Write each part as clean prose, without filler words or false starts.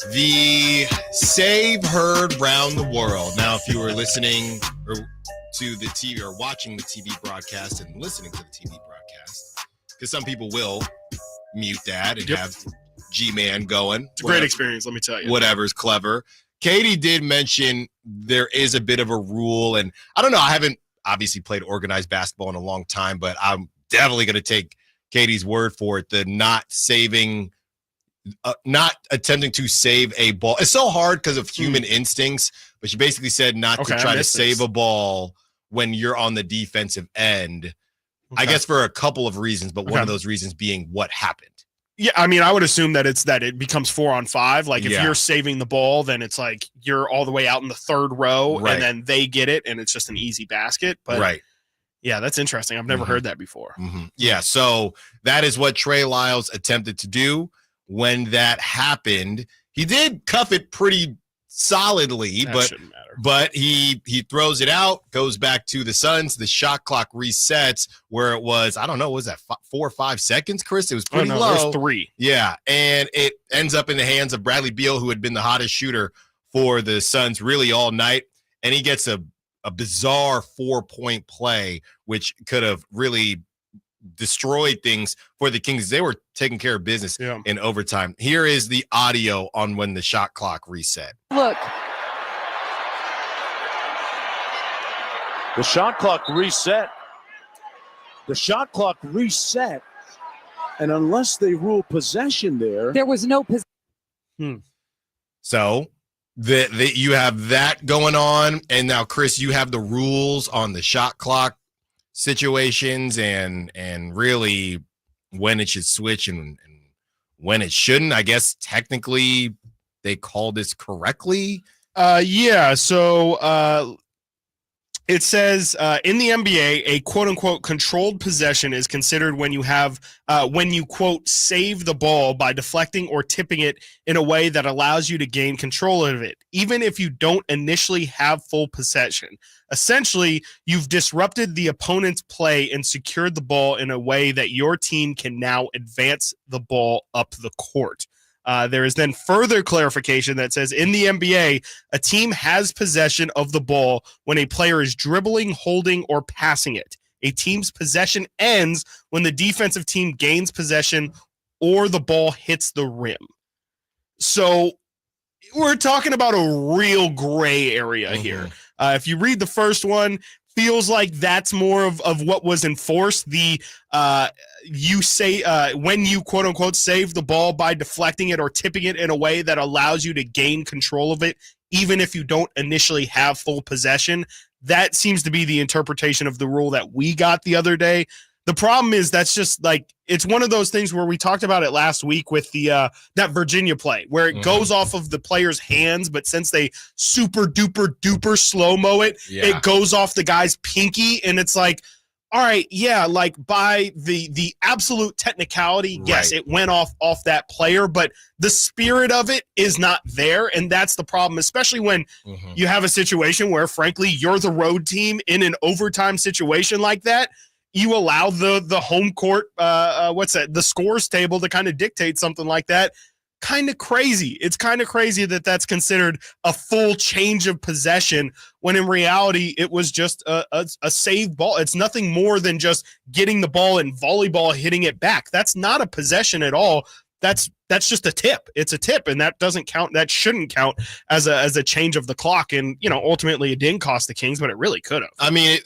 The save heard round the world. Now, if you were listening to the TV or watching the TV broadcast and listening to the TV broadcast, because some people will mute that and have G-Man going. It's a great experience, let me tell you. Whatever's clever. Katie did mention there is a bit of a rule, and I don't know, I haven't obviously played organized basketball in a long time, but I'm definitely going to take Katie's word for it, the not attempting to save a ball. It's so hard because of human instincts, but she basically said not to try to save a ball when you're on the defensive end. I guess for a couple of reasons, but one of those reasons being what happened. Yeah, I mean, I would assume that it becomes 4-on-5. Like if you're saving the ball, then it's like you're all the way out in the third row, and then they get it, and it's just an easy basket. But yeah, that's interesting. I've never heard that before. Yeah, so that is what Trey Lyles attempted to do. When that happened, he did cuff it pretty solidly, but he throws it out, goes back to the Suns. The shot clock resets where it was, I don't know, was that 4 or 5 seconds, Chris? It was pretty low. It was 3. Yeah, and it ends up in the hands of Bradley Beal, who had been the hottest shooter for the Suns really all night, and he gets a bizarre 4-point play, which could have really destroyed things for the Kings. They were taking care of business in overtime. Here is the audio on when the shot clock reset. Look. The shot clock reset. The shot clock reset. And unless they rule possession there was no possession. So you have that going on. And now, Chris, you have the rules on the shot clock situations and really when it should switch and when it shouldn't. I guess technically they call this correctly. So it says in the NBA, a quote unquote controlled possession is considered when you have when you quote save the ball by deflecting or tipping it in a way that allows you to gain control of it, even if you don't initially have full possession. Essentially, you've disrupted the opponent's play and secured the ball in a way that your team can now advance the ball up the court. There is then further clarification that says in the NBA, a team has possession of the ball when a player is dribbling, holding, or passing it. A team's possession ends when the defensive team gains possession or the ball hits the rim. So we're talking about a real gray area here. If you read the first one, feels like that's more of what was enforced. The you say when you quote unquote save the ball by deflecting it or tipping it in a way that allows you to gain control of it, even if you don't initially have full possession. That seems to be the interpretation of the rule that we got the other day. The problem is that's just like, it's one of those things where we talked about it last week with the that Virginia play where it goes off of the player's hands, but since they super duper slow-mo it, it goes off the guy's pinky, and it's like, all right, like by the absolute technicality, yes, it went off that player, but the spirit of it is not there, and that's the problem, especially when you have a situation where, frankly, you're the road team in an overtime situation like that. You allow the home court, the scores table to kind of dictate something like that. Kind of crazy. It's kind of crazy that that's considered a full change of possession when in reality it was just a saved ball. It's nothing more than just getting the ball and volleyball hitting it back. That's not a possession at all. That's just a tip. It's a tip, and that doesn't count. That shouldn't count as a change of the clock. And ultimately it didn't cost the Kings, but it really could have. I mean,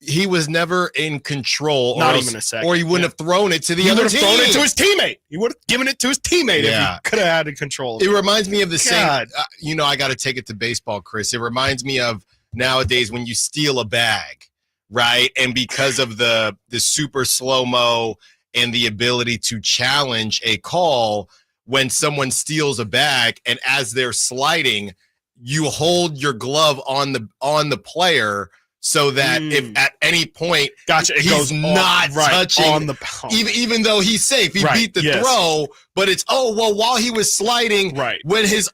he was never in control, not even a second, or he wouldn't have thrown it to the other team. He would have thrown it to his teammate. He would have given it to his teammate if he could have had control. It reminds me of the same. I got to take it to baseball, Chris. It reminds me of nowadays when you steal a bag, right? And because of the super slow-mo and the ability to challenge a call, when someone steals a bag and as they're sliding, you hold your glove on the player. So that if at any point it he's goes not touching on the palm. even though he's safe, he beat the throw, but it's while he was sliding, when his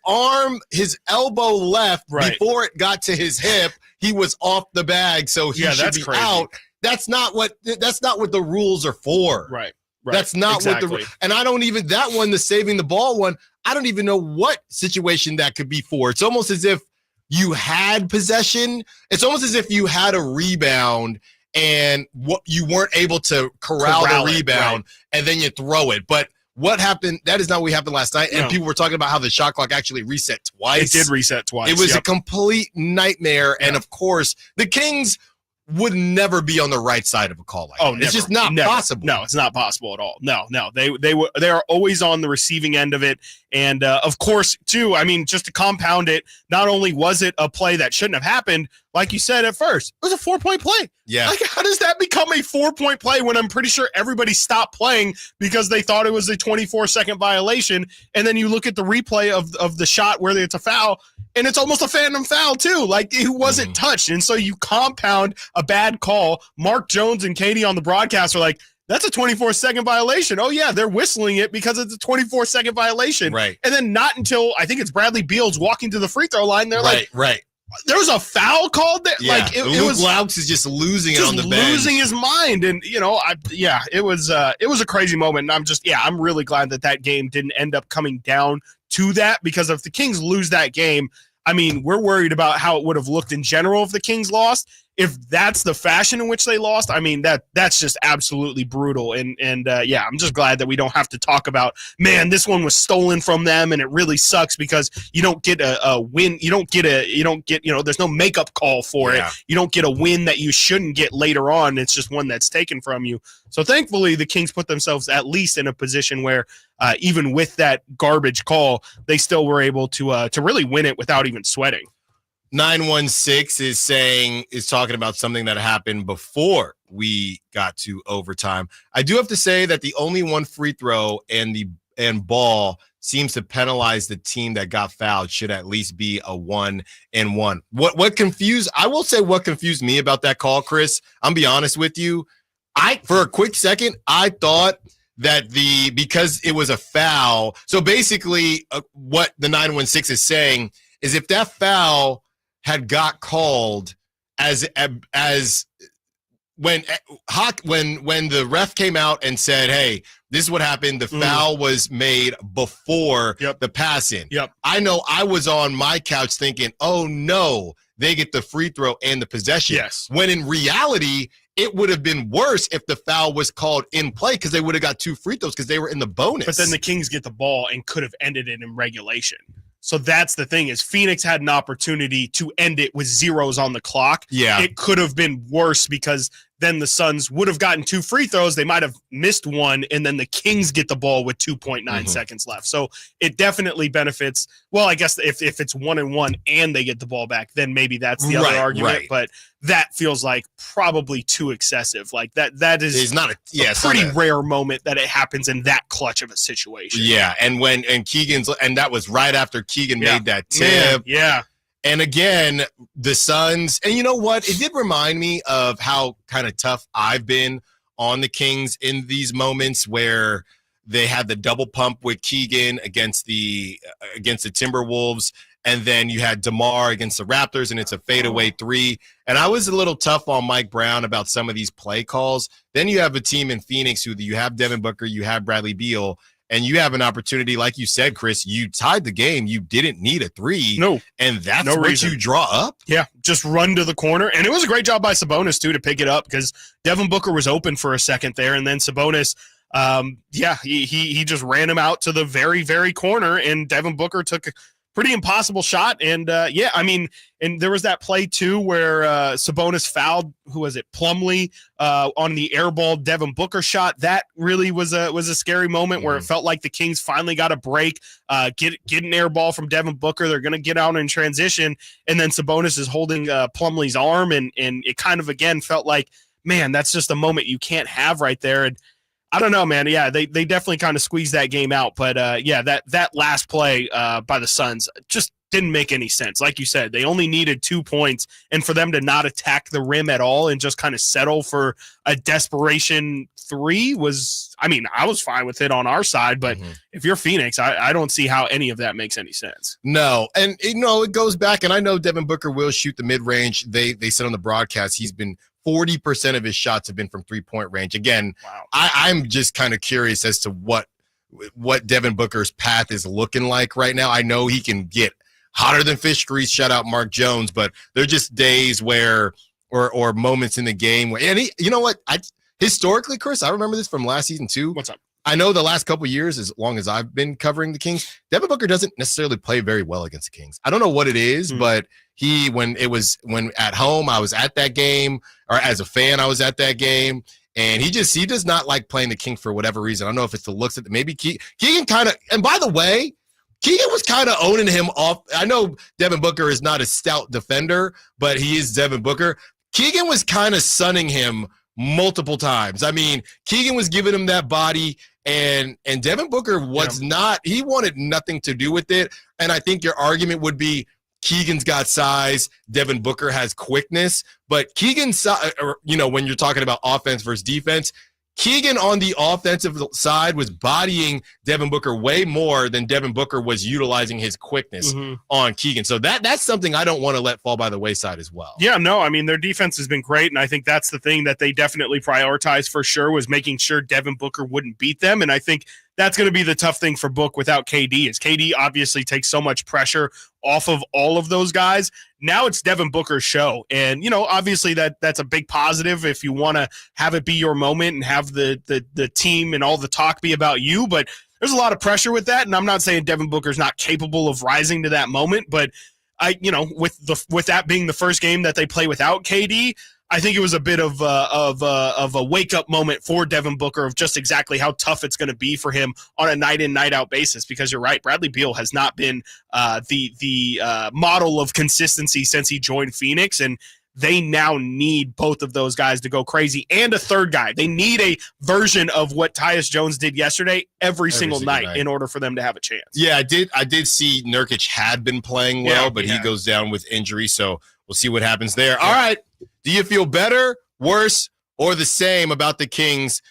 elbow left before it got to his hip, he was off the bag, so he should be out. That's not what the rules are for. Right. That's not what and I don't even that one, the saving the ball one. I don't even know what situation that could be for. It's almost as if you had possession. It's almost as if you had a rebound and what you weren't able to corral the rebound, and then you throw it. But what happened? That is not what happened last night. And people were talking about how the shot clock actually reset twice. It did reset twice. It was a complete nightmare. And of course, the Kings would never be on the right side of a call like that. It's just not possible. No, it's not possible at all. No. They are always on the receiving end of it. And of course, too, I mean, just to compound it, not only was it a play that shouldn't have happened, like you said at first, it was a 4-point play. Yeah. Like, how does that become a 4-point play when I'm pretty sure everybody stopped playing because they thought it was a 24-second violation? And then you look at the replay of the shot where it's a foul, and it's almost a phantom foul, too. Like, it wasn't touched. And so you compound a bad call. Mark Jones and Katie on the broadcast are like, that's a 24-second violation. Oh, yeah, they're whistling it because it's a 24-second violation. Right. And then not until, I think it's Bradley Beal's walking to the free throw line, they're like, right. There was a foul called there. Yeah. Like, it Luke was Laux is just losing it on the bench. losing his mind. And, it was a crazy moment. And I'm really glad that game didn't end up coming down to that, because if the Kings lose that game, I mean, we're worried about how it would have looked in general if the Kings lost. If that's the fashion in which they lost, I mean, that's just absolutely brutal. And I'm just glad that we don't have to talk about, man, this one was stolen from them and it really sucks, because you don't get a win. You don't get there's no makeup call for it. You don't get a win that you shouldn't get later on. It's just one that's taken from you. So thankfully the Kings put themselves at least in a position where even with that garbage call, they still were able to really win it without even sweating. 916 is talking about something that happened before we got to overtime. I do have to say that the only one free throw and ball seems to penalize the team that got fouled should at least be a 1-and-1. What confused me about that call, Chris, I'm be honest with you. For a quick second, I thought that because it was a foul. So basically what the 916 is saying is if that foul had got called as when the ref came out and said, hey, this is what happened. The foul was made before the pass in. I know I was on my couch thinking, oh no, they get the free throw and the possession. Yes. When in reality, it would have been worse if the foul was called in play, because they would have got 2 free throws because they were in the bonus. But then the Kings get the ball and could have ended it in regulation. So that's the thing, is Phoenix had an opportunity to end it with zeros on the clock. Yeah. It could have been worse, because then the Suns would have gotten 2 free throws. They might have missed one, and then the Kings get the ball with 2.9 seconds left. So it definitely benefits. Well, I guess if it's 1-and-1 and they get the ball back, then maybe that's the other argument. Right. But that feels like probably too excessive. Like that is not a pretty rare moment that it happens in that clutch of a situation. Yeah, and that was right after Keegan made that tip. Man, yeah. And again, the Suns, and you know what? It did remind me of how kind of tough I've been on the Kings in these moments where they had the double pump with Keegan against the Timberwolves, and then you had DeMar against the Raptors, and it's a fadeaway 3. And I was a little tough on Mike Brown about some of these play calls. Then you have a team in Phoenix who you have Devin Booker, you have Bradley Beal, and you have an opportunity, like you said, Chris, you tied the game. You didn't need a 3. No. And that's what you draw up? Yeah, just run to the corner. And it was a great job by Sabonis, too, to pick it up, because Devin Booker was open for a second there. And then Sabonis, he just ran him out to the very, very corner. And Devin Booker took a pretty impossible shot. And, and there was that play, too, where Sabonis fouled, who was it, Plumlee, on the airball Devin Booker shot. That really was a scary moment where it felt like the Kings finally got a break, get an airball from Devin Booker. They're going to get out in transition, and then Sabonis is holding Plumlee's arm, and it kind of, again, felt like, man, that's just a moment you can't have right there. And I don't know, man. Yeah, they definitely kind of squeezed that game out. But, that last play by the Suns just didn't make any sense. Like you said, they only needed 2 points, and for them to not attack the rim at all and just kind of settle for a desperation 3 was, I was fine with it on our side, but if you're Phoenix, I don't see how any of that makes any sense. No, and it goes back, and I know Devin Booker will shoot the mid-range. They said on the broadcast he's been 40% of his shots have been from 3-point range. Again, wow. I'm just kind of curious as to what what Devin Booker's path is looking like right now. I know he can get hotter than fish grease. Shout out Mark Jones, but there are just days where or moments in the game where, and you know what? Historically, Chris, I remember this from last season too. What's up? I know the last couple of years, as long as I've been covering the Kings, Devin Booker doesn't necessarily play very well against the Kings. I don't know what it is, but when at home, I was at that game, or as a fan, I was at that game, and he does not like playing the Kings for whatever reason. I don't know if it's the looks at maybe Keegan kind of, and by the way, Keegan was kind of owning him off. I know Devin Booker is not a stout defender, but he is Devin Booker. Keegan was kind of sunning him multiple times. I mean, Keegan was giving him that body, and Devin Booker was not. He wanted nothing to do with it. And I think your argument would be Keegan's got size, Devin Booker has quickness, but Keegan's, when you're talking about offense versus defense, Keegan on the offensive side was bodying Devin Booker way more than Devin Booker was utilizing his quickness on Keegan. So that's something I don't want to let fall by the wayside as well. Yeah, no, I mean, their defense has been great, and I think that's the thing that they definitely prioritized for sure, was making sure Devin Booker wouldn't beat them. And I think that's going to be the tough thing for Book without KD, is KD obviously takes so much pressure off of all of those guys. Now it's Devin Booker's show. And, obviously that's a big positive if you want to have it be your moment and have the team and all the talk be about you. But there's a lot of pressure with that. And I'm not saying Devin Booker's not capable of rising to that moment, but with that being the first game that they play without KD, I think it was a bit of a wake-up moment for Devin Booker of just exactly how tough it's going to be for him on a night-in, night-out basis, because you're right, Bradley Beal has not been the model of consistency since he joined Phoenix, and they now need both of those guys to go crazy, and a third guy. They need a version of what Tyus Jones did yesterday every single night in order for them to have a chance. Yeah, I did see Nurkic had been playing well, but he goes down with injury, so we'll see what happens there. All right. Do you feel better, worse, or the same about the Kings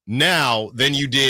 now than you did